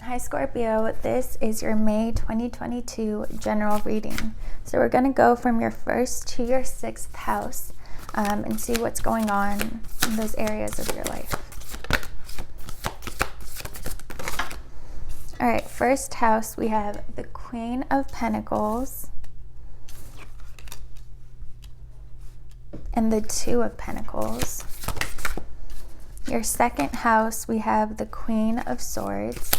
Hi Scorpio, this is your May 2022 general reading. So we're going to go from your first to your sixth house and see what's going on in those areas of your life. All right, first house, we have the Queen of Pentacles and the Two of Pentacles. Your second house, we have the Queen of Swords.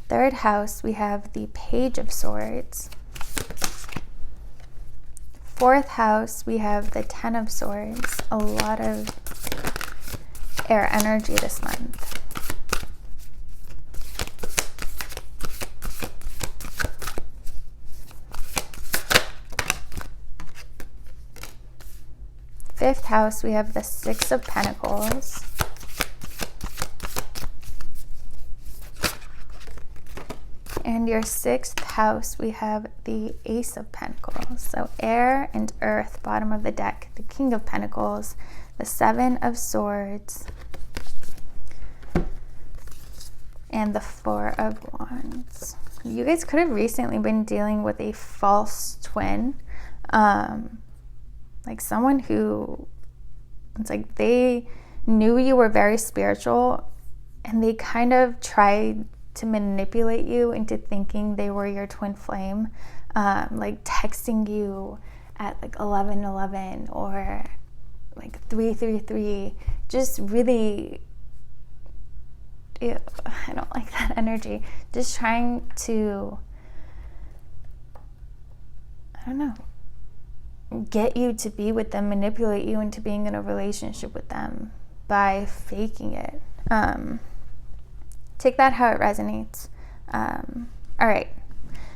Third house, we have the Page of Swords. Fourth house, we have the Ten of Swords. A lot of air energy this month. Fifth house, we have the Six of Pentacles. And your sixth house, we have the Ace of Pentacles. So air and earth, bottom of the deck. The King of Pentacles, the Seven of Swords, and the Four of Wands. You guys could have recently been dealing with a false twin. Like someone who, it's like they knew you were very spiritual and they kind of tried to manipulate you into thinking they were your twin flame, like texting you at like 11:11 or like 3:33, just really, ew, I don't like that energy. Just trying to, I don't know, get you to be with them, manipulate you into being in a relationship with them by faking it. Take that how it resonates. All right.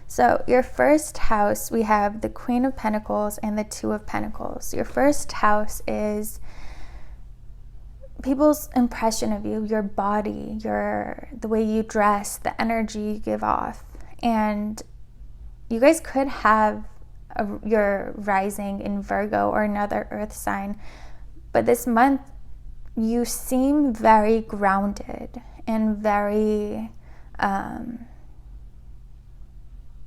So your first house, we have the Queen of Pentacles and the Two of Pentacles. Your first house is people's impression of you, your body, the way you dress, the energy you give off. And you guys could have your rising in Virgo or another earth sign. But this month, you seem very grounded and very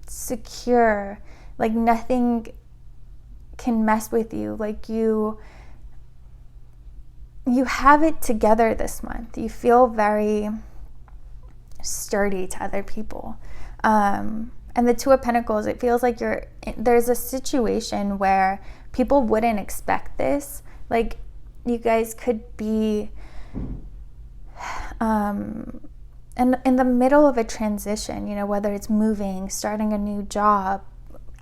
secure, like nothing can mess with you. Like you have it together this month. You feel very sturdy to other people. And the Two of Pentacles, it feels like there's a situation where people wouldn't expect this. Like you guys could be in the middle of a transition, you know, whether it's moving, starting a new job,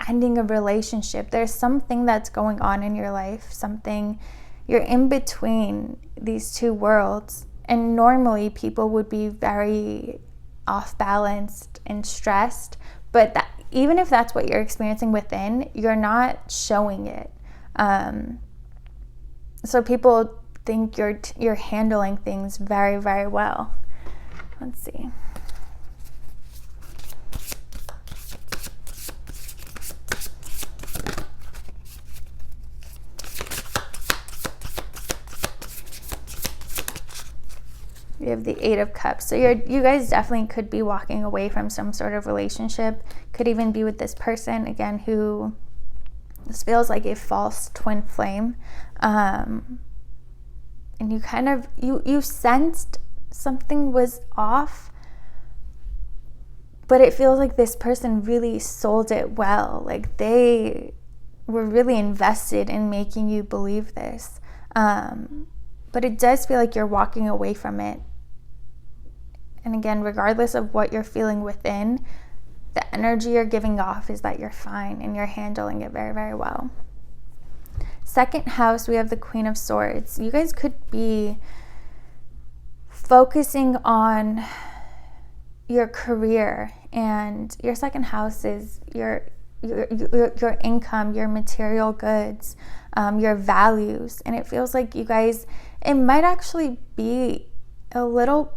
ending a relationship. There's something that's going on in your life, something you're in between these two worlds. And normally people would be very off balanced and stressed, but even if that's what you're experiencing within, you're not showing it. So people think you're handling things very, very well. Let's see. We have the Eight of Cups. So you guys definitely could be walking away from some sort of relationship. Could even be with this person, again, who this feels like a false twin flame. And you kind of, you sensed something was off, but it feels like this person really sold it well. Like they were really invested in making you believe this. But it does feel like you're walking away from it. And again, regardless of what you're feeling within, the energy you're giving off is that you're fine and you're handling it very, very well. Second house, we have the Queen of Swords. You guys could be focusing on your career, and your second house is your income, your material goods, your values. And it feels like you guys, it might actually be that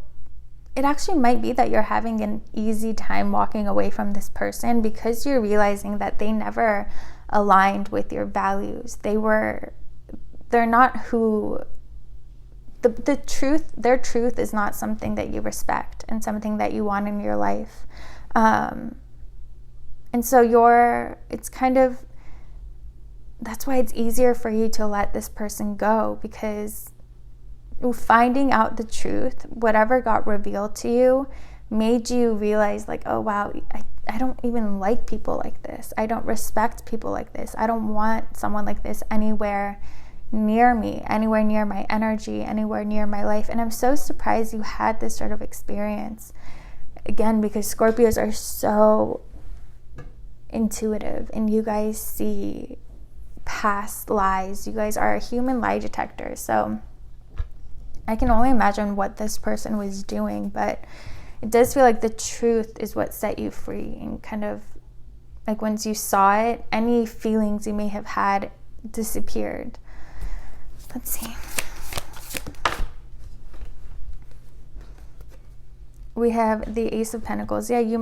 you're having an easy time walking away from this person because you're realizing that they never aligned with your values. They're not who the truth, their truth is not something that you respect and something that you want in your life. And so it's kind of, that's why it's easier for you to let this person go, because finding out the truth, whatever got revealed to you, made you realize like, oh wow, I don't even like people like this. I don't respect people like this. I don't want someone like this anywhere near me, anywhere near my energy, anywhere near my life. And I'm so surprised you had this sort of experience. Again, because Scorpios are so intuitive and you guys see past lies. You guys are a human lie detector. So I can only imagine what this person was doing, but it does feel like the truth is what set you free, and kind of like once you saw it, any feelings you may have had disappeared. Let's see. We have the Ace of Pentacles. Yeah, you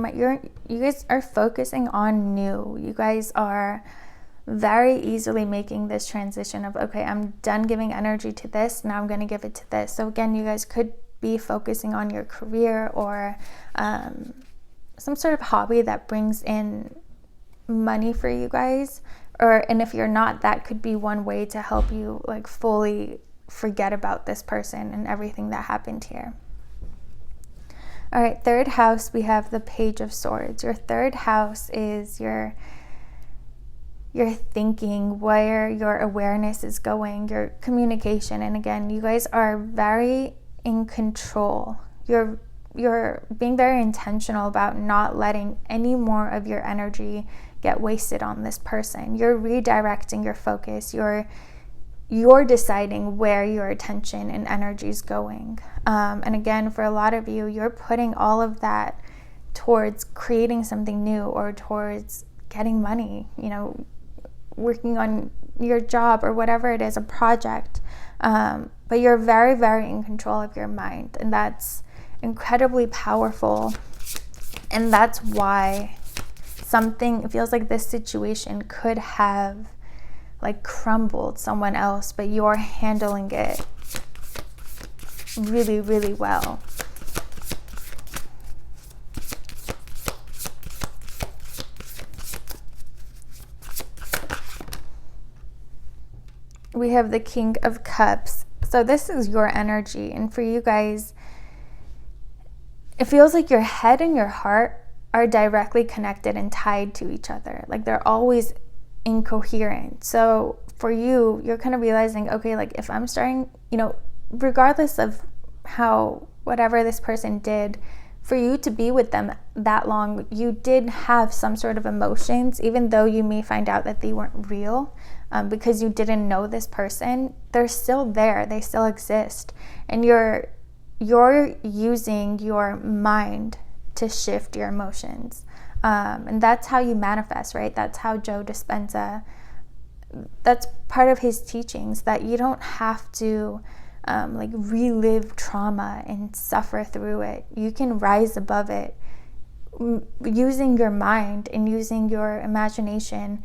guys are focusing on new. You guys are very easily making this transition of, okay, I'm done giving energy to this, now I'm going to give it to this. So again, you guys could be focusing on your career or some sort of hobby that brings in money for you guys. And if you're not, that could be one way to help you like fully forget about this person and everything that happened here. All right, third house, we have the Page of Swords. Your third house is your thinking, where your awareness is going, your communication. And again, you guys are very in control. You're being very intentional about not letting any more of your energy get wasted on this person. You're redirecting your focus. You're deciding where your attention and energy is going. And again, for a lot of you, you're putting all of that towards creating something new or towards getting money, working on your job or whatever it is, a project. But you're very, very in control of your mind. And that's incredibly powerful. And that's why it feels like this situation could have like crumbled someone else, but you're handling it really, really well. We have the King of Cups. So this is your energy. And for you guys, it feels like your head and your heart are directly connected and tied to each other. Like they're always incoherent. So for you, you're kind of realizing, okay, like if I'm starting, regardless of how whatever this person did, for you to be with them that long, you did have some sort of emotions, even though you may find out that they weren't real, because you didn't know this person. They're still there. They still exist. And you're using your mind to shift your emotions. And that's how you manifest, right? That's how Joe Dispenza, that's part of his teachings, that you don't have to relive trauma and suffer through it. You can rise above it using your mind and using your imagination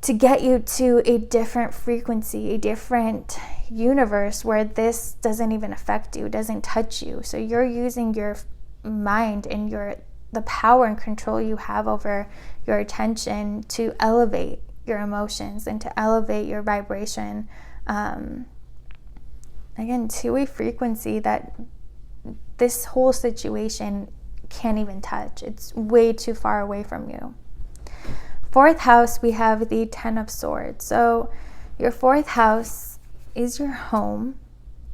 to get you to a different frequency, a different universe where this doesn't even affect you, doesn't touch you. So you're using your mind and the power and control you have over your attention to elevate your emotions and to elevate your vibration, again, to a frequency that this whole situation can't even touch. It's way too far away from you. Fourth house, we have the Ten of Swords. So your fourth house is your home.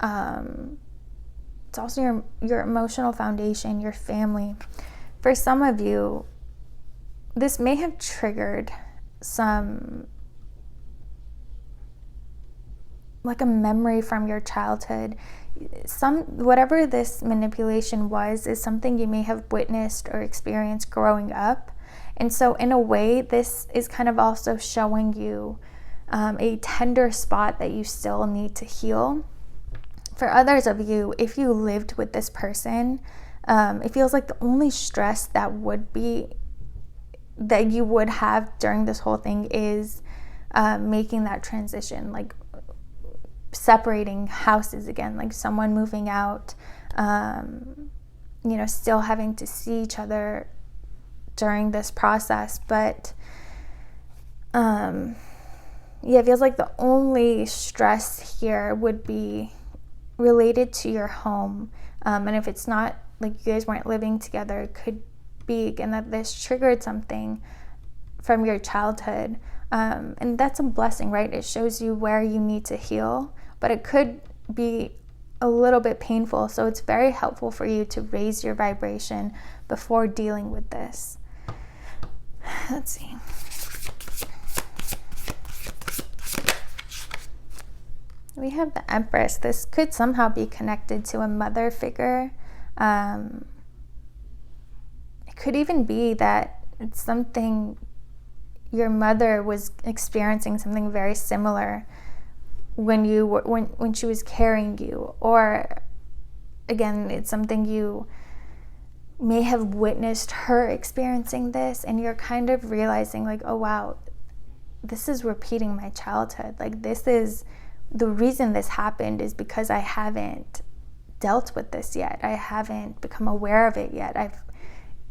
It's also your emotional foundation, your family. For some of you, this may have triggered some, like a memory from your childhood. Whatever this manipulation was is something you may have witnessed or experienced growing up. And so in a way, this is kind of also showing you a tender spot that you still need to heal. For others of you, if you lived with this person, it feels like the only stress that you would have during this whole thing is making that transition, like separating houses again, like someone moving out, still having to see each other during this process. But it feels like the only stress here would be related to your home. And if it's not, like you guys weren't living together, it could be again that this triggered something from your childhood. And that's a blessing, right? It shows you where you need to heal, but it could be a little bit painful. So it's very helpful for you to raise your vibration before dealing with this. Let's see. We have the Empress. This could somehow be connected to a mother figure. It could even be that it's something, your mother was experiencing something very similar when she was carrying you, or again, it's something you may have witnessed her experiencing this, and you're kind of realizing like, oh wow, this is repeating my childhood. Like, this is the reason this happened is because I haven't dealt with this yet. I haven't become aware of it yet. I've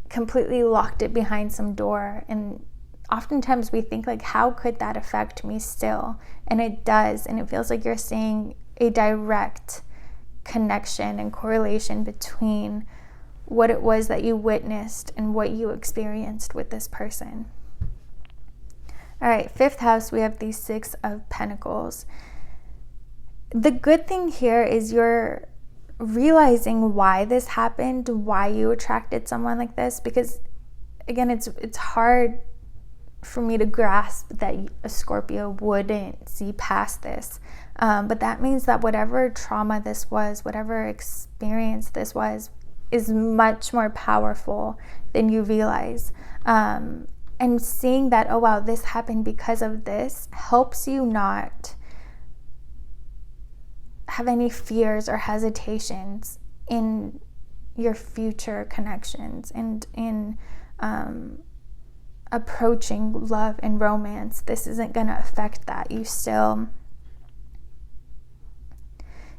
completely locked it behind some door. And oftentimes we think like, how could that affect me still? And it does. And it feels like you're seeing a direct connection and correlation between what it was that you witnessed and what you experienced with this person. All right, 5th house, we have the 6 of Pentacles. The good thing here is you're realizing why this happened, why you attracted someone like this, because again, it's hard for me to grasp that a Scorpio wouldn't see past this. But that means that whatever trauma this was, whatever experience this was, is much more powerful than you realize. And seeing that, oh wow, this happened because of this, helps you not have any fears or hesitations in your future connections and in approaching love and romance. This isn't going to affect that.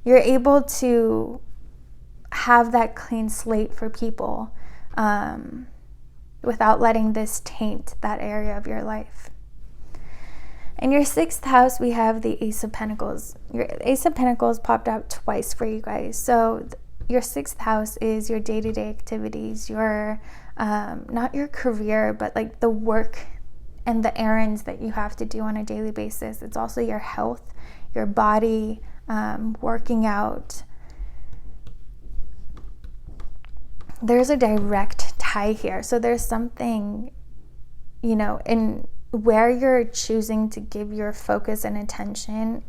You're able to have that clean slate for people without letting this taint that area of your life. In your 6th house, we have the Ace of Pentacles. Your Ace of Pentacles popped out twice for you guys. So your 6th house is your day-to-day activities, your not your career, but like the work and the errands that you have to do on a daily basis. It's also your health, your body, working out. There's a direct tie here. So there's something, in where you're choosing to give your focus and attention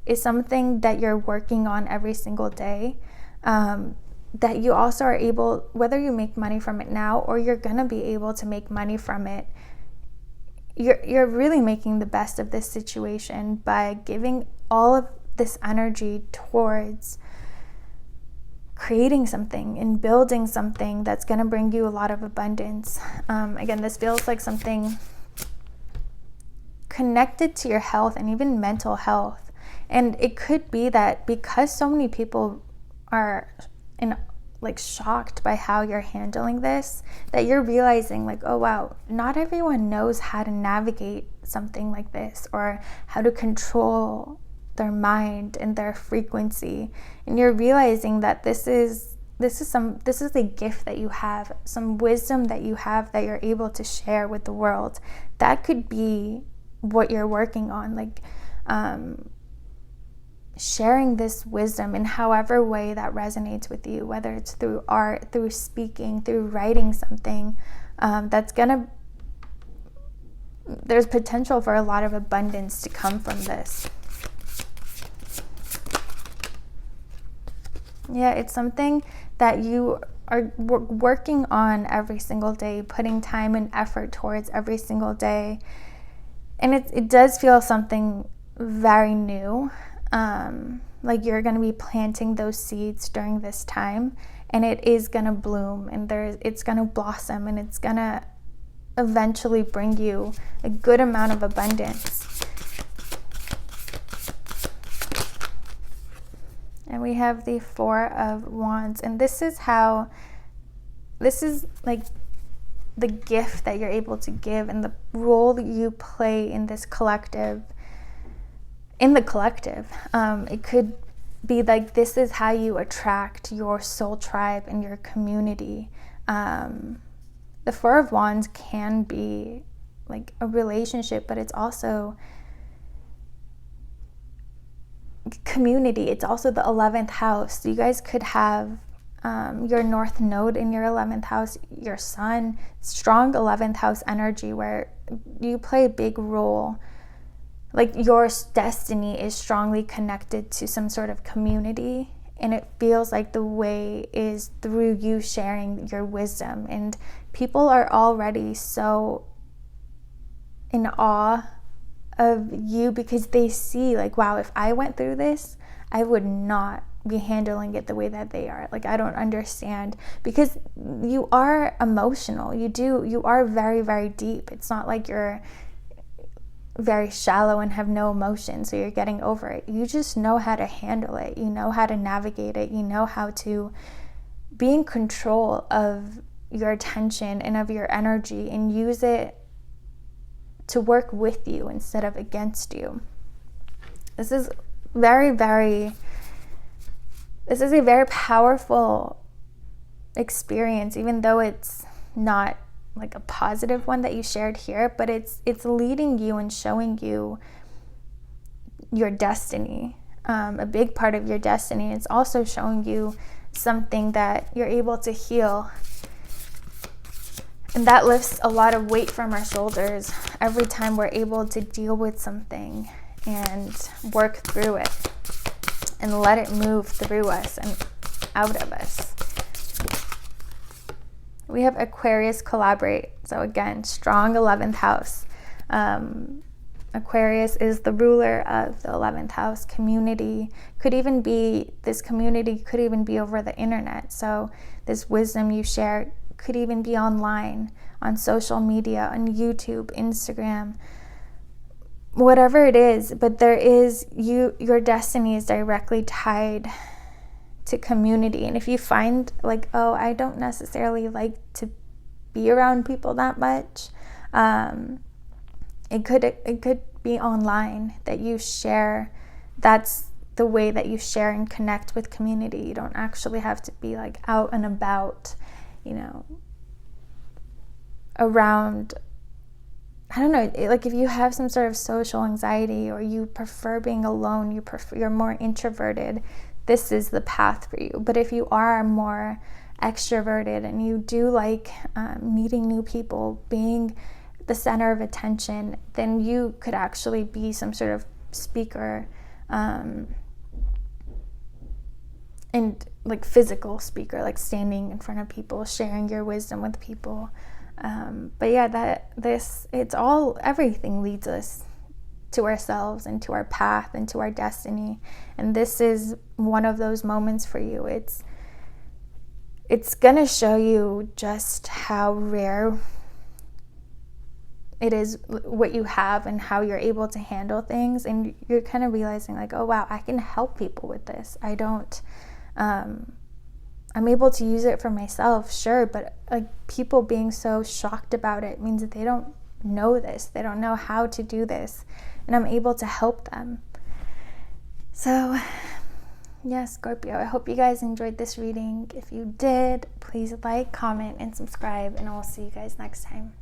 is something that you're working on every single day, that you also are able, whether you make money from it now or you're gonna be able to make money from it, you're really making the best of this situation by giving all of this energy towards creating something and building something that's gonna bring you a lot of abundance. Again, this feels like something connected to your health and even mental health. And it could be that because so many people are shocked by how you're handling this, that you're realizing like, oh wow, not everyone knows how to navigate something like this or how to control their mind and their frequency. And you're realizing that this is a gift that you have, some wisdom that you have that you're able to share with the world. That could be what you're working on, like sharing this wisdom in however way that resonates with you, whether it's through art, through speaking, through writing something. There's potential for a lot of abundance to come from this. Yeah, it's something that you are working on every single day, putting time and effort towards every single day. And it does feel something very new. Like you're going to be planting those seeds during this time, and it is going to bloom, and it's going to blossom, and it's going to eventually bring you a good amount of abundance. we have the Four of Wands, and this is like the gift that you're able to give and the role that you play in this collective, it could be like, this is how you attract your soul tribe and your community. The Four of Wands can be like a relationship, but it's also community. It's also the 11th house. You guys could have your North Node in your 11th house, your Sun, strong 11th house energy, where you play a big role. Like, your destiny is strongly connected to some sort of community, and it feels like the way is through you sharing your wisdom, and people are already so in awe of you because they see like, wow, if I went through this, I would not be handling it the way that they are. Like, I don't understand, because you are emotional. You are very, very deep. It's not like you're very shallow and have no emotion, so you're getting over it. You just know how to handle it. You know how to navigate it. You know how to be in control of your attention and of your energy and use it to work with you instead of against you. This is a very powerful experience, even though it's not like a positive one that you shared here, but it's leading you and showing you your destiny, a big part of your destiny. It's also showing you something that you're able to heal, and that lifts a lot of weight from our shoulders every time we're able to deal with something and work through it and let it move through us and out of us. We have Aquarius collaborate. So again, strong 11th house. Aquarius is the ruler of the 11th house. Community this community could even be over the internet. So this wisdom you share could even be online, on social media, on YouTube, Instagram, whatever it is. But your destiny is directly tied to community. And if you find like, oh, I don't necessarily like to be around people that much, it could be online that you share. That's the way that you share and connect with community. You don't actually have to be like out and about, around, I don't know, like if you have some sort of social anxiety or you prefer being alone, you're more introverted, this is the path for you. But if you are more extroverted and you do like meeting new people, being the center of attention, then you could actually be some sort of speaker, and like physical speaker, like standing in front of people, sharing your wisdom with people. But yeah, everything leads us to ourselves and to our path and to our destiny. And this is one of those moments for you. It's gonna show you just how rare it is, what you have and how you're able to handle things. And you're kind of realizing like, oh wow, I can help people with this. I'm able to use it for myself, sure, but like people being so shocked about it means that they don't know this. They don't know how to do this. And I'm able to help them. So, yeah, Scorpio, I hope you guys enjoyed this reading. If you did, please like, comment, and subscribe, and I will see you guys next time.